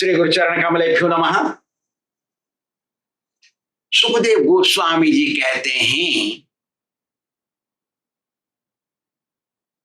श्री गुरुचरण कमलेभ्यो नमः। सुखदेव गोस्वामी जी कहते हैं,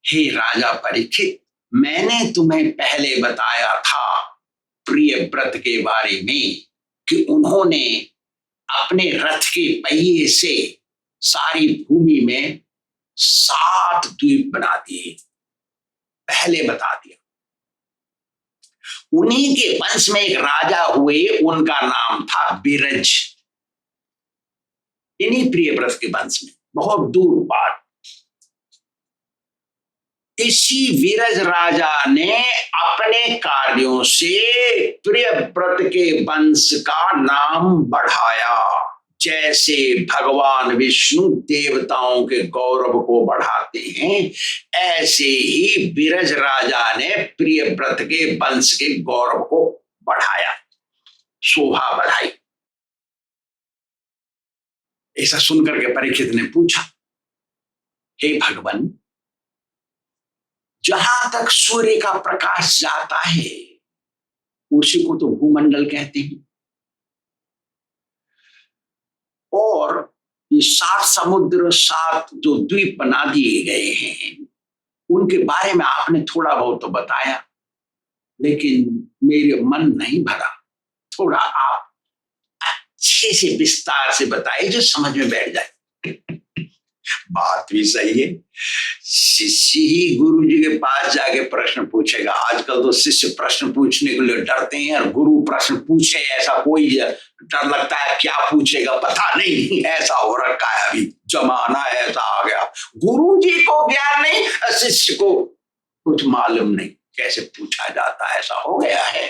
हे राजा परीक्षित, मैंने तुम्हें पहले बताया था प्रिय व्रत के बारे में कि उन्होंने अपने रथ के पहिए से सारी भूमि में 7 द्वीप बना दिए। पहले बता दिया। उन्हीं के वंश में एक राजा हुए, उनका नाम था विरज। इन्हीं प्रियव्रत के वंश में, बहुत दूर बात। इसी विरज राजा ने अपने कार्यों से प्रियव्रत के वंश का नाम बढ़ाया। जैसे भगवान विष्णु देवताओं के गौरव को बढ़ाते हैं, ऐसे ही विरज राजा ने प्रियव्रत के वंश के गौरव को बढ़ाया, शोभा बढ़ाई। ऐसा सुनकर के परीक्षित ने पूछा, हे भगवान, जहां तक सूर्य का प्रकाश जाता है उसी को तो भूमंडल कहते हैं, और ये 7 समुद्र, 7 जो द्वीप बना दिए गए हैं, उनके बारे में आपने थोड़ा बहुत तो बताया, लेकिन मेरे मन नहीं भरा। थोड़ा आप अच्छे से विस्तार से बताइए जो समझ में बैठ जाए। बात भी सही है। शिष्य ही गुरु जी के पास जाके प्रश्न पूछेगा। आजकल तो शिष्य प्रश्न पूछने के लिए डरते हैं, और गुरु प्रश्न पूछे ऐसा कोई डर लगता है, क्या पूछेगा पता नहीं, ऐसा हो रखा है। अभी जमाना ऐसा आ गया, गुरु जी को ज्ञान नहीं, शिष्य को कुछ मालूम नहीं कैसे पूछा जाता, ऐसा हो गया है।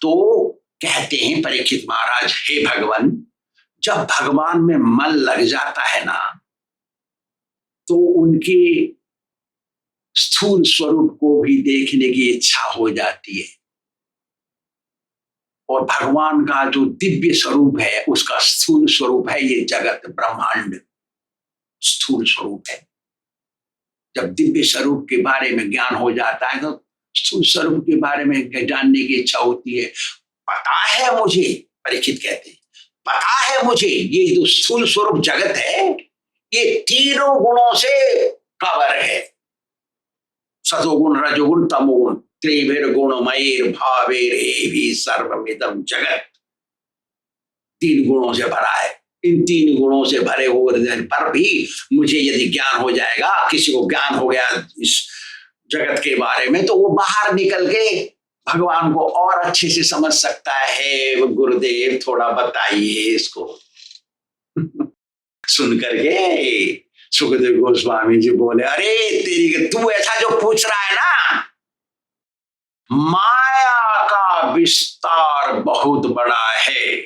तो कहते हैं परीक्षित महाराज, हे भगवान, जब भगवान में मन लग जाता है ना, तो उनके स्थूल स्वरूप को भी देखने की इच्छा हो जाती है, और भगवान का जो दिव्य स्वरूप है उसका स्थूल स्वरूप है ये जगत ब्रह्मांड, स्थूल स्वरूप है। जब दिव्य स्वरूप के बारे में ज्ञान हो जाता है तो स्थूल स्वरूप के बारे में जानने की इच्छा होती है। पता है मुझे, परीक्षित कहते हैं, पता है मुझे ये जो स्थूल स्वरूप जगत है ये तीनों गुणों से कवर है। सतोगुण, रजोगुण, तमोगुण, त्रिभिर्गुणमयैर भावैरेभि सर्वमिदं जगत। 3 गुणों से भरा है। इन 3 गुणों से भरे हुए पर भी मुझे यदि ज्ञान हो जाएगा, किसी को ज्ञान हो गया इस जगत के बारे में, तो वो बाहर निकल के भगवान को और अच्छे से समझ सकता है। गुरुदेव थोड़ा बताइए इसको। सुन करके सुखदेव गोस्वामी जी बोले, अरे तेरी, तू ऐसा जो पूछ रहा है ना, माया का विस्तार बहुत बड़ा है।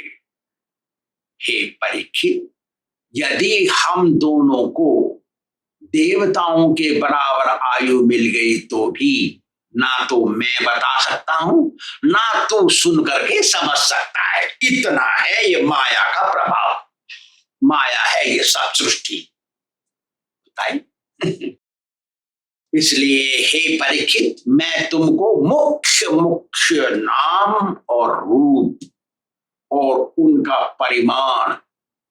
हे परीक्षित, यदि हम दोनों को देवताओं के बराबर आयु मिल गई तो भी ना तो मैं बता सकता हूं, ना तू सुन करके समझ सकता है। इतना है ये माया का प्रभाव, माया है ये सब सृष्टि। इसलिए हे परीक्षित, मैं तुमको मुख्य मुख्य नाम और रूप और उनका परिमाण,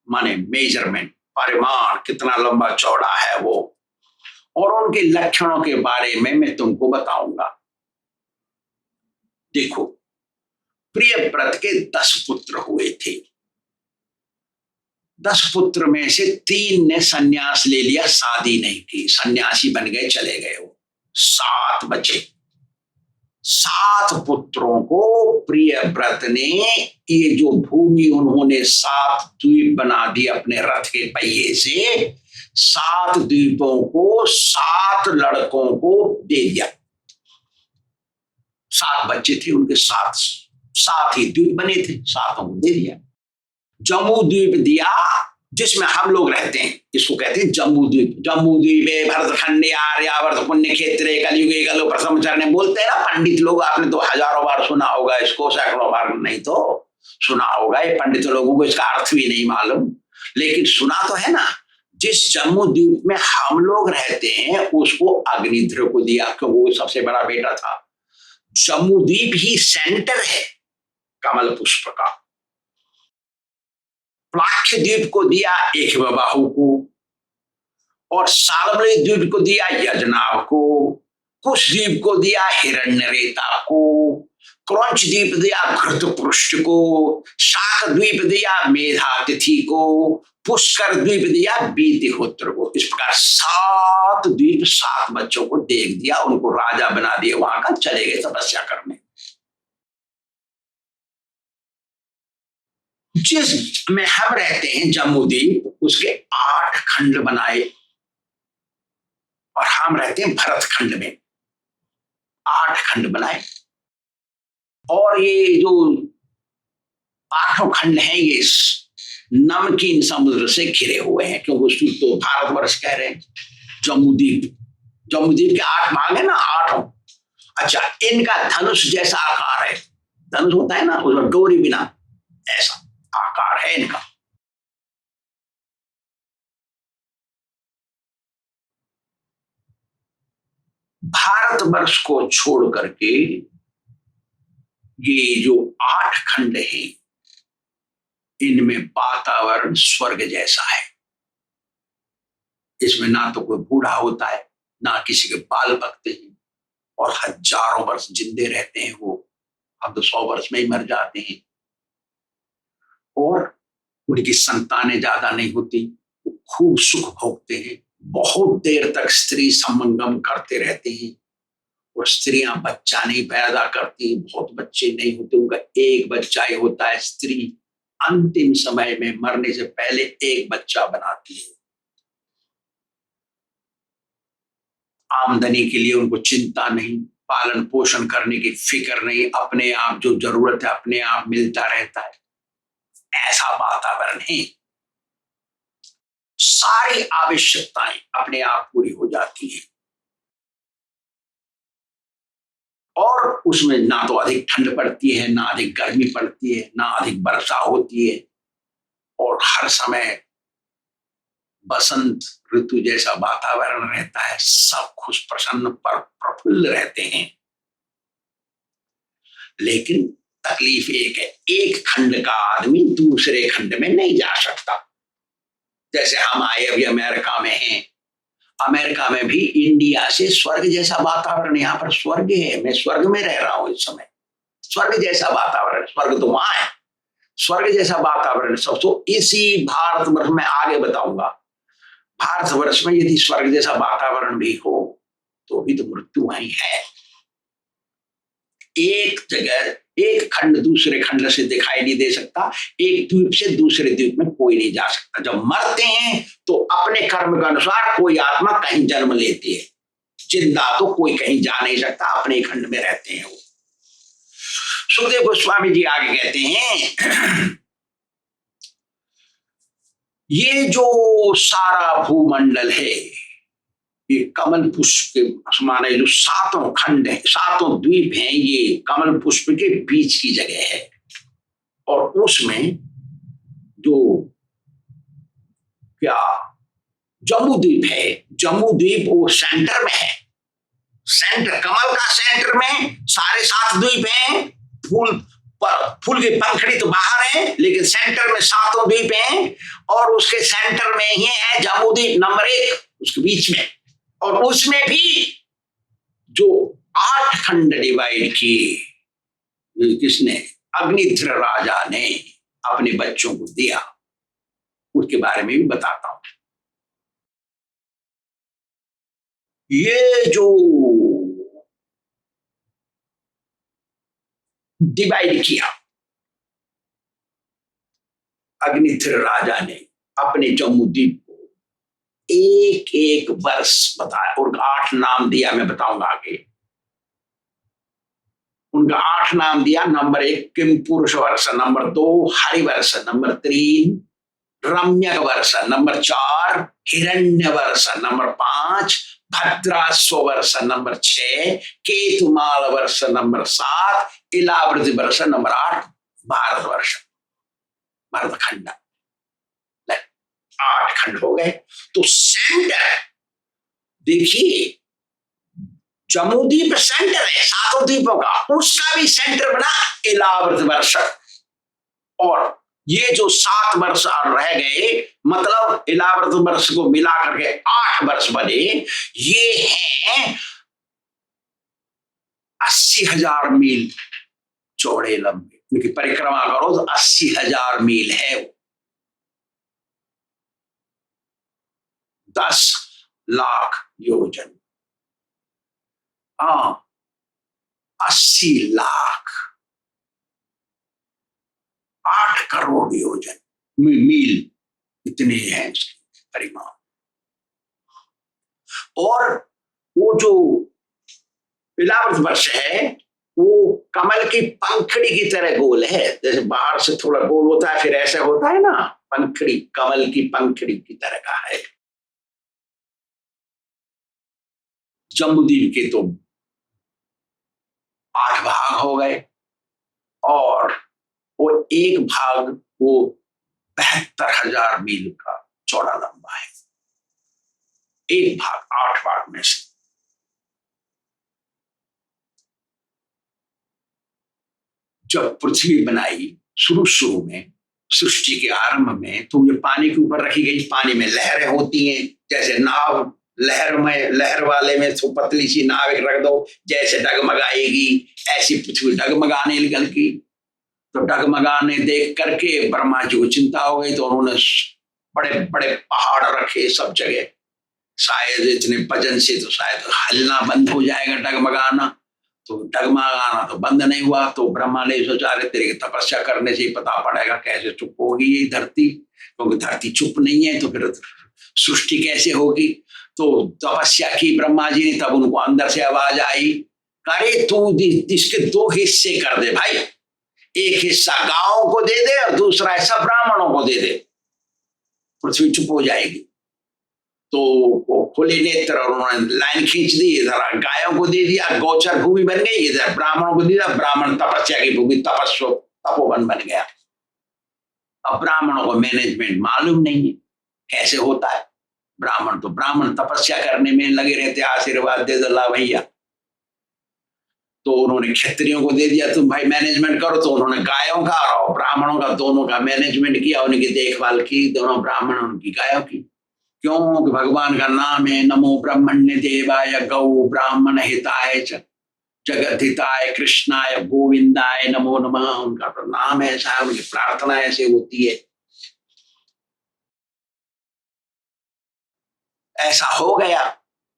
माने मेजरमेंट, परिमाण कितना लंबा चौड़ा है वो, और उनके लक्षणों के बारे में मैं तुमको बताऊंगा। देखो, प्रियव्रत के 10 पुत्र हुए थे। 10 पुत्र में से 3 ने सन्यास ले लिया, शादी नहीं की, सन्यासी बन गए, चले गए। वो 7 बचे। 7 पुत्रों को प्रियव्रत ने, ये जो भूमि उन्होंने 7 द्वीप बना दिए अपने रथ के पहिए से, 7 द्वीपों को 7 लड़कों को दे दिया। 7 बच्चे थे उनके, 7 ही द्वीप बने थे, 7 को दे दिया। जम्बू द्वीप दिया, जिसमें हम लोग रहते हैं, इसको कहते हैं जम्बू द्वीप। जम्बू द्वीपे भरतखंडे आर्यावर्त पुण्य क्षेत्रे कलयुगे कलु प्रथम चरणे, बोलते हैं ना पंडित लोग। आपने तो हजारों बार सुना होगा इसको, सैकड़ों बार नहीं तो सुना होगा। ये पंडित लोगों को इसका अर्थ भी नहीं मालूम, लेकिन सुना तो है ना। जिस जम्बू द्वीप में हम लोग रहते हैं उसको अग्निध्र को दिया, क्योंकि वो सबसे बड़ा बेटा था। जम्मू द्वीप ही सेंटर है कमल पुष्प का। प्लाक्ष द्वीप को दिया एकबाहु को, और सालमली द्वीप को दिया यजनाभ को, कुश द्वीप को दिया हिरण्यरेता को, क्रौंच द्वीप दिया घृतपृष्ठ को, शाक द्वीप दिया मेधातिथि को, पुष्कर द्वीप दिया बीतिहोत्र को। इस प्रकार 7 द्वीप 7 बच्चों को देख दिया, उनको राजा बना दिया, वहां का चले गए तपस्या करने। जिस में हम रहते हैं जम्मू द्वीप, उसके 8 खंड बनाए, और हम रहते हैं भरत खंड में, 8 खंड बनाए। और ये जो 8 खंड हैं ये नमकीन समुद्र से घिरे हुए हैं, क्योंकि उसको तो भारतवर्ष कह रहे हैं। जम्मू द्वीप के 8 भाग है ना, 8। अच्छा, इनका धनुष जैसा आकार है, धनुष होता है ना उसमें डोरी बिना, ऐसा आकार है इनका। भारतवर्ष को छोड़ करके ये जो 8 खंड हैं, इनमें वातावरण स्वर्ग जैसा है। इसमें ना तो कोई बूढ़ा होता है, ना किसी के बाल पकते हैं, और हजारों वर्ष जिंदे रहते हैं वो। अब तो 100 वर्ष में ही मर जाते हैं, और उनकी संतानें ज्यादा नहीं होती, वो खूब सुख भोगते हैं, बहुत देर तक स्त्री संगम करते रहते हैं, और स्त्रियां बच्चा नहीं पैदा करती, बहुत बच्चे नहीं होते, उनका एक बच्चा ही होता है। स्त्री अंतिम समय में मरने से पहले एक बच्चा बनाती है। आमदनी के लिए उनको चिंता नहीं, पालन पोषण करने की फिक्र नहीं, अपने आप जो जरूरत है अपने आप मिलता रहता है, ऐसा वातावरण है। सारी आवश्यकताएं अपने आप पूरी हो जाती हैं, और उसमें ना तो अधिक ठंड पड़ती है, ना अधिक गर्मी पड़ती है, ना अधिक वर्षा होती है, और हर समय बसंत ऋतु जैसा वातावरण रहता है। सब खुश प्रसन्न पर प्रफुल्ल रहते हैं। लेकिन तकलीफ एक है, एक खंड का आदमी दूसरे खंड में नहीं जा सकता। जैसे हम आए अभी अमेरिका में हैं, अमेरिका में भी इंडिया से स्वर्ग जैसा वातावरण, यहाँ पर स्वर्ग है, मैं स्वर्ग में रह रहा हूं इस समय। स्वर्ग जैसा वातावरण, स्वर्ग तो वहां है, स्वर्ग जैसा वातावरण सब। तो इसी भारतवर्ष में आगे बताऊंगा, भारतवर्ष में यदि स्वर्ग जैसा वातावरण भी हो तो भी तो मृत्यु वहीं है। एक जगह एक खंड दूसरे खंड से दिखाई नहीं दे सकता, एक द्वीप से दूसरे द्वीप में कोई नहीं जा सकता। जब मरते हैं तो अपने कर्म के अनुसार कोई आत्मा कहीं जन्म लेती है, जिंदा तो कोई कहीं जा नहीं सकता, अपने खंड में रहते हैं वो। सुखदेव गोस्वामी जी आगे कहते हैं, ये जो सारा भूमंडल है, ये कमल पुष्प के माने जो 7 खंड है, 7 द्वीप हैं, ये कमल पुष्प के बीच की जगह है। और उसमें जो क्या जम्मू द्वीप है, जम्मू द्वीप वो सेंटर में है, सेंटर कमल का सेंटर में सारे 7 द्वीप हैं। फूल की पंखड़ी तो बाहर है, लेकिन सेंटर में 7 द्वीप हैं, और उसके सेंटर में ही है जम्मू द्वीप नंबर 1, उसके बीच में। और उसमें भी जो 8 खंड डिवाइड किए, किसने? अग्निध्र राजा ने अपने बच्चों को दिया, उसके बारे में भी बताता हूं। ये जो डिवाइड किया अग्निध्र राजा ने अपने जम्मू द्वीप को, एक एक वर्ष बताया, और 8 नाम दिया, मैं बताऊंगा आगे। उनका 8 नाम दिया। नंबर 1 किम पुरुष वर्ष, नंबर 2 हरिवर्ष, नंबर 3 रम्यक वर्ष, नंबर 4 हिरण्य वर्ष, नंबर 5 भद्रास्व वर्ष, नंबर 6 केतुमाल वर्ष, नंबर 7 इलावृत वर्ष, नंबर 8 भारत वर्ष, भारत खंड। 8 खंड हो गए। तो सेंटर देखिए, जम्बूद्वीप सेंटर है सातों द्वीपों का, उसका भी सेंटर बना इलाहाबाद वर्ष। और ये जो 7 वर्ष रह गए, मतलब इलाहाबाद वर्ष को मिला करके 8 वर्ष बने। ये हैं 80,000 मील चौड़े लंबे, उनकी परिक्रमा करो तो 80,000 मील है। 10 लाख योजन, 80 लाख, 8 करोड़ योजन मील, इतने हैं इसकी परिमाण। और वो जो इलाहाबाद वर्ष है वो कमल की पंखड़ी की तरह गोल है, जैसे बाहर से थोड़ा गोल होता है फिर ऐसा होता है ना, पंखड़ी, कमल की पंखड़ी की तरह का है। जम्बूद्वीप के तो 8 भाग हो गए, और वो एक भाग वो 72,000 मील का चौड़ा लंबा है, एक भाग 8 भाग में से। जब पृथ्वी बनाई शुरू में, सृष्टि के आरंभ में, तो ये पानी के ऊपर रखी गई, पानी में लहरें होती हैं, जैसे नाव लहर में, लहर वाले में तो पतली सी नाव एक रख दो, जैसे डगमगाएगी ऐसी पृथ्वी डगमगाने निकल की। तो डगमगाने देख करके ब्रह्मा जी को चिंता हो गई, तो उन्होंने बड़े बड़े पहाड़ रखे सब जगह, शायद इतने वजन से तो शायद हिलना बंद हो जाएगा डगमगाना, तो डगमगाना तो बंद नहीं हुआ। तो ब्रह्मा ने सोचा रहे तेरे तपस्या करने से ही पता पड़ेगा कैसे चुप होगी ये धरती, क्योंकि धरती चुप नहीं है तो फिर सृष्टि कैसे होगी। तो तपस्या की ब्रह्मा जी ने, तब उनको अंदर से आवाज आई, अरे तू इसके 2 हिस्से कर दे भाई, एक हिस्सा गांवों को दे दे और दूसरा हिस्सा ब्राह्मणों को दे दे, पृथ्वी चुप हो जाएगी। तो वो खुले नेत्र और उन्होंने लाइन खींच दी, इधर गायों को दे दिया, गौचर भूमि बन गई, इधर ब्राह्मणों को दिया, ब्राह्मण तपस्या की भूमि, तपोवन बन गया। अब ब्राह्मणों को मैनेजमेंट मालूम नहीं है कैसे होता है, ब्राह्मण तो ब्राह्मण तपस्या करने में लगे रहते, आशीर्वाद दे दो ला भैया। तो उन्होंने क्षत्रियों को दे दिया तुम भाई मैनेजमेंट करो, तो उन्होंने गायों का और ब्राह्मणों का दोनों का मैनेजमेंट किया, उनकी देखभाल की, दोनों ब्राह्मण उनकी गायों की। क्यों कि भगवान का नाम है, नमो ब्रह्मण्य देवाय गौ ब्राह्मण हिताय जगत हिताय कृष्णाय गोविंदाय नमो नमः, उनका तो नाम ऐसा है, उनकी प्रार्थना ऐसे होती है। ऐसा हो गया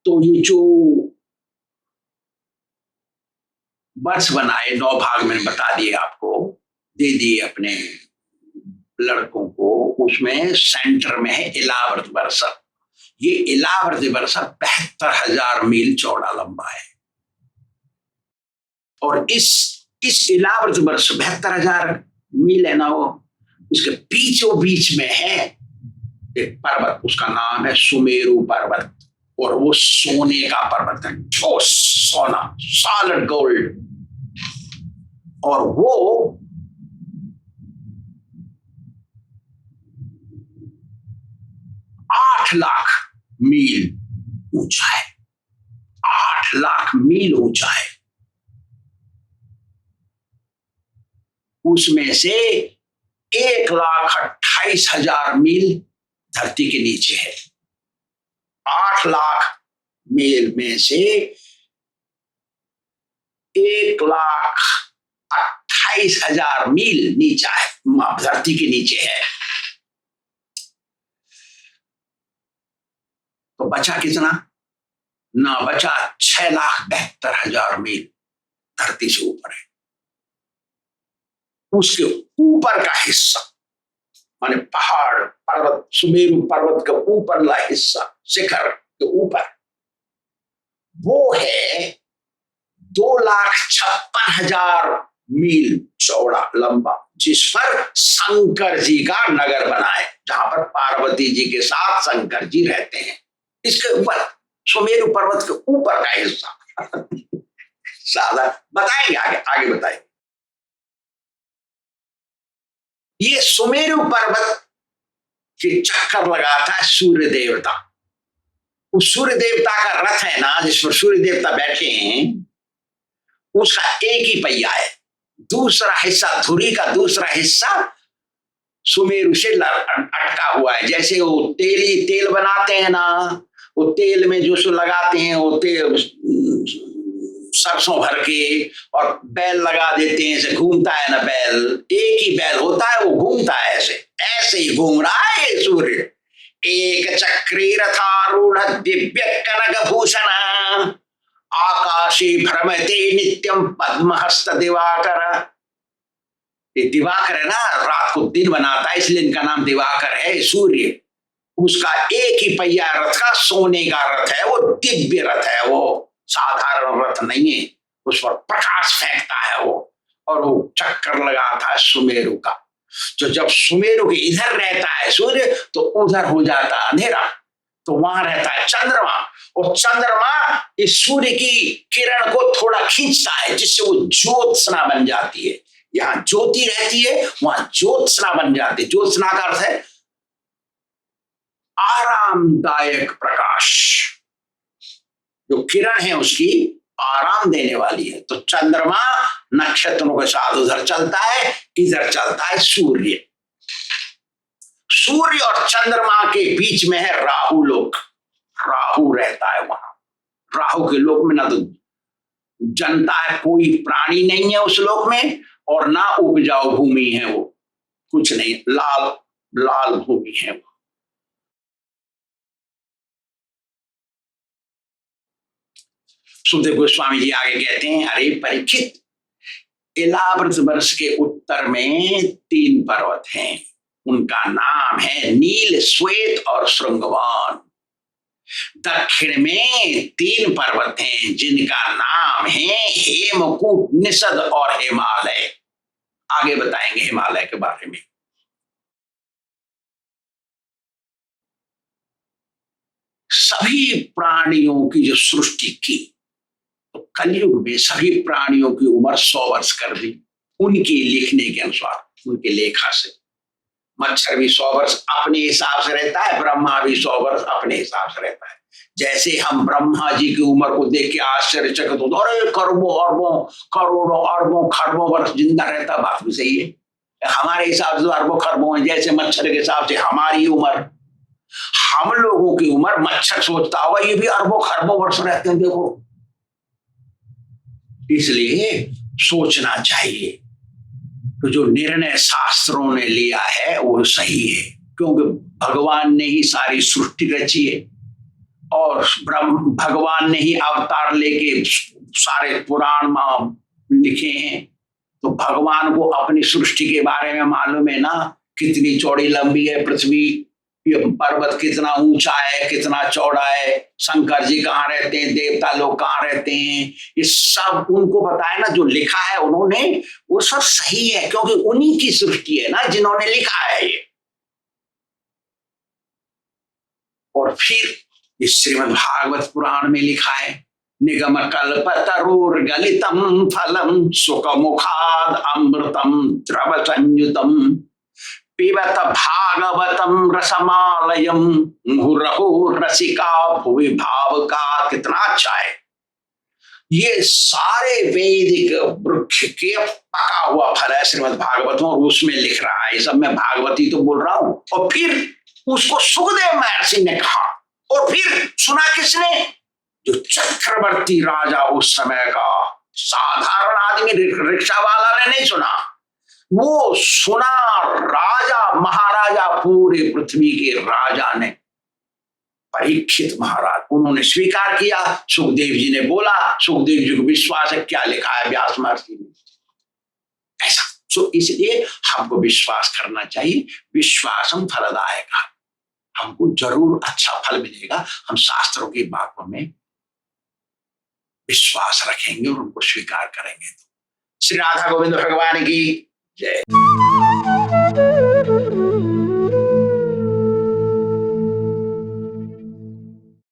तो ये जो वर्ष बनाए 9 भाग में बता दिए आपको, दे दिए अपने लड़कों को, उसमें सेंटर में है इलाहाबाद वर्ष। ये इलाहाबाद वर्ष 72,000 मील चौड़ा लंबा है, और इस इलाहाबाद वर्ष 72,000 मील है ना, वो उसके बीचों बीच में है एक पर्वत, उसका नाम है सुमेरु पर्वत, और वो सोने का पर्वत है, ठोस सोना, सॉलिड गोल्ड। और वो 8 लाख मील ऊंचा है, 8 लाख मील ऊंचा है। उसमें से 1,28,000 मील धरती के नीचे है। 8 लाख मील में से 1,28,000 मील नीचा है, धरती के नीचे है। तो बचा कितना ना, बचा 6,72,000 मील धरती से ऊपर है। उसके ऊपर का हिस्सा माने पहाड़ पर्वत, सुमेरु पर्वत का ऊपरला हिस्सा, शिखर के ऊपर, वो है 2,56,000 मील चौड़ा लंबा, जिस पर शंकर जी का नगर बना है, जहां पर पार्वती जी के साथ शंकर जी रहते हैं। इसके ऊपर सुमेरु पर्वत के ऊपर का हिस्सा सादा बताएंगे, आगे बताएंगे। ये सुमेरु पर्वत के चक्कर लगाता है सूर्य देवता, उस सूर्य देवता का रथ है ना, जिस पर सूर्य देवता बैठे हैं, उसका एक ही पहिया है। दूसरा हिस्सा, धुरी का दूसरा हिस्सा सुमेरु से अटका हुआ है। जैसे वो तेल बनाते हैं ना, वो तेल में जो सो लगाते हैं, वो तेल सरसों भर के और बैल लगा देते हैं, ऐसे घूमता है ना बैल, एक ही बैल होता है, वो घूमता है ऐसे ही घूम रहा है ये सूर्य। एक चक्री रथारूढ़ दिव्य कनक भूषण आकाशे भ्रमते नित्यम पद्महस्त दिवाकर। ये दिवाकर है ना, रात को दिन बनाता है, इसलिए इनका नाम दिवाकर है। सूर्य, उसका एक ही पहिया रथ का सोने का रथ है, वो दिव्य रथ है, वो साधारण रथ नहीं है। उस पर प्रकाश फेंकता है वो, और वो चक्कर लगाता है सुमेरु का। तो जब सुमेरु के इधर रहता है सूर्य, तो उधर हो जाता अंधेरा, तो वहां रहता है चंद्रमा, और चंद्रमा इस सूर्य की किरण को थोड़ा खींचता है, जिससे वो ज्योत्सना बन जाती है। यहाँ ज्योति रहती है, वहां ज्योत्सना बन जाती है। ज्योत्सना का अर्थ है आरामदायक प्रकाश, जो किरण है उसकी आराम देने वाली है। तो चंद्रमा नक्षत्रों के साथ उधर चलता है, इधर चलता है सूर्य। सूर्य और चंद्रमा के बीच में है राहु लोक, राहु रहता है वहां। राहु के लोक में ना तो जनता है, कोई प्राणी नहीं है उस लोक में, और ना उपजाऊ भूमि है, वो कुछ नहीं, लाल लाल भूमि है वो। सुखदेव गोस्वामी जी आगे कहते हैं, अरे परीक्षित, इलाव्रत वर्ष के उत्तर में 3 पर्वत हैं, उनका नाम है नील, श्वेत और श्रृंगवान। दक्षिण में 3 पर्वत हैं, जिनका नाम है हेमकूट, निषद और हिमालय। आगे बताएंगे हिमालय के बारे में। सभी प्राणियों की जो सृष्टि की, तो कलयुग में सभी प्राणियों की उम्र 100 वर्ष कर दी, उनके लिखने के अनुसार, उनके लेखा से। मच्छर भी 100 वर्ष अपने हिसाब से रहता है, ब्रह्मा भी 100 वर्ष अपने हिसाब से रहता है। जैसे हम ब्रह्मा जी की उम्र को देख के आश्चर्यचकित होते, अरे करोड़ों अरबों करोड़ों अरबों खरबों वर्ष जिंदा रहता, बात भी सही है। हमारे हिसाब से अरबों खरबों है, जैसे मच्छर के हिसाब से हमारी उम्र, हम लोगों की उम्र, मच्छर सोचता होगा ये भी अरबों खरबों वर्ष रहते हैं। देखो, इसलिए सोचना चाहिए, तो जो निर्णय शास्त्रों ने लिया है वो सही है, क्योंकि भगवान ने ही सारी सृष्टि रची है, और ब्रह्म भगवान ने ही अवतार लेके सारे पुराण लिखे हैं। तो भगवान को अपनी सृष्टि के बारे में मालूम है ना, कितनी चौड़ी लंबी है पृथ्वी, ये पर्वत कितना ऊंचा है, कितना चौड़ा है, शंकर जी कहाँ रहते हैं, देवता लोग कहाँ रहते हैं, ये सब उनको पता है ना। जो लिखा है उन्होंने, वो सब सही है, क्योंकि उन्हीं की सृष्टि है ना जिन्होंने लिखा है ये। और फिर इस श्रीमद् भागवत पुराण में लिखा है, निगम कल्पतरुर गलितम फलम सुख मुखाद अमृतम द्रव संयुतम पिबत भागवतम रसमालयम मुहुरहु रसिका भुवि भाव का। कितना अच्छा है, ये सारे वैदिक वृक्ष के पका हुआ फल है श्रीमद् भागवत में, और उसमें लिख रहा है। ये सब मैं भागवती तो बोल रहा हूं। और फिर उसको सुखदेव महर्षि ने कहा, और फिर सुना किसने, जो चक्रवर्ती राजा उस समय का, साधारण आदमी रिक्शा वाला ने नहीं सुना, वो सुना राजा महाराजा, पूरे पृथ्वी के राजा ने, परीक्षित महाराज, उन्होंने स्वीकार किया। सुखदेव जी ने बोला, सुखदेव जी को विश्वास है, क्या लिखा है व्यास महर्षि ने, ऐसा। तो इसलिए हमको विश्वास करना चाहिए, विश्वासम फलदायक, हमको जरूर अच्छा फल मिलेगा। हम शास्त्रों की बातों में विश्वास रखेंगे और उनको स्वीकार करेंगे। तो श्री राधा गोविंद भगवान की जय।